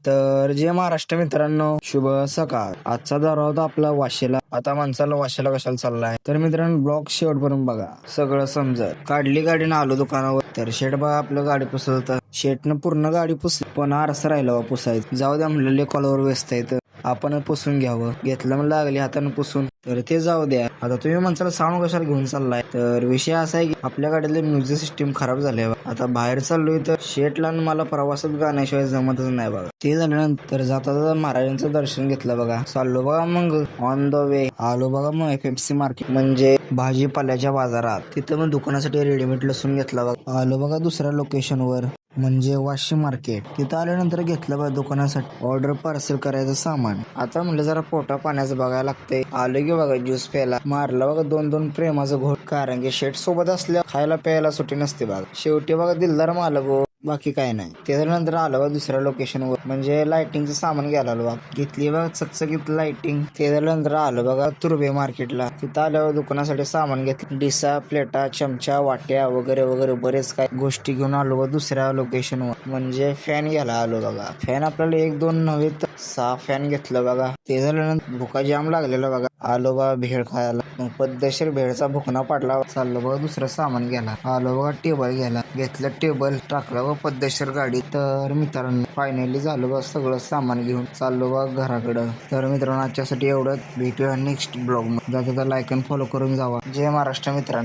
तर जे महाराष्ट्र मित्रांनो, शुभ सकाळ. आजचा दौरा होता आपला वाशीला. आता माणसाला वाशीला कशाला चाललाय तर मित्रांनो ब्लॉग शेवटपर्यंत बघा, सगळं समजत. काढली गाडीनं आलो दुकानावर, तर शेट बघा आपलं गाडी पुसत होतं. शेटनं पूर्ण गाडी पुसली, पण आरसा राहिला पुसायचं. जाऊ द्या म्हणलेले कॉलवर व्यस्त आहेत, आपण पुसून घ्यावं. घेतलं म्हणून लागली हातानं पुसून, तर ते जाऊ द्या. आता तुम्ही माणसाला साऊंड कशाला घेऊन चाललाय, तर विषय असा आहे की आपल्या गाडीतले म्युझिक सिस्टीम खराब झाले. आता बाहेर चाललोय तर शेटला मला प्रवासात गाण्याशिवाय जमतच नाही बघा. ते झाल्यानंतर जाता महाराजांचं दर्शन घेतलं बघा. चाललो बघा मग ऑन द वे आलो बघा मग FMC मार्केट म्हणजे भाजीपाल्याच्या बाजारात. तिथं मग दुकानासाठी रेडीमेड लसूण घेतला बघा. आलो बघा दुसऱ्या लोकेशनवर म्हणजे वाशी मार्केट. तिथं आल्यानंतर घेतलं बघा दुकानासाठी ऑर्डर पार्सल करायचं सामान. आता म्हणलं जरा पोटा पाण्याचं बघायला लागतंय. आलो की बघा ज्यूस प्यायला. मारला बघा 2-2 प्रेमाचं घोट, कारण की शेट सोबत असल्या खायला प्यायला सुटी नसते बघा. शेवटी बघा दिलदार मालक, बाकी काय नाही. त्याच्यानंतर आलो बघा दुसऱ्या लोकेशनवर म्हणजे लाइटिंगचं सामान घ्यायला आलो बघा. घेतली बघा चकचकीत लाइटिंग. त्याच्यानंतर आलो बघा तुर्बे मार्केटला. तिथं आल्यावर दुकानासाठी सामान घेतलं. डिसा, प्लेटा, चमचा, वाट्या वगैरे वगैरे बरेच काय गोष्टी घेऊन आलो बघा दुसऱ्या लोकेशनवर म्हणजे फॅन घ्यायला आलो बघा. फॅन आपल्याला 1-2 नव्हे तर 6 फॅन घेतलं बघा. ते झाल्यानंतर भुका जाम लागलेला बघा. आलो बघा भेळ खायला. मग पद्धतशीर भेळचा भुकना पाडला. चाललो बघा दुसरं सामान घ्यायला. आलो बघा टेबल घ्यायला. घेतलं टेबल, टाकलं बघा पद्धतशीर गाडी. तर मित्रांनो फायनली झालं बघा सगळं सामान घेऊन चाललो बघा घराकडं. तर मित्रांनो आजच्यासाठी एवढंच. भेटूया नेक्स्ट ब्लॉग मध्ये. जाता लाईक आणि फॉलो करून जावा. जय महाराष्ट्र मित्रांनो.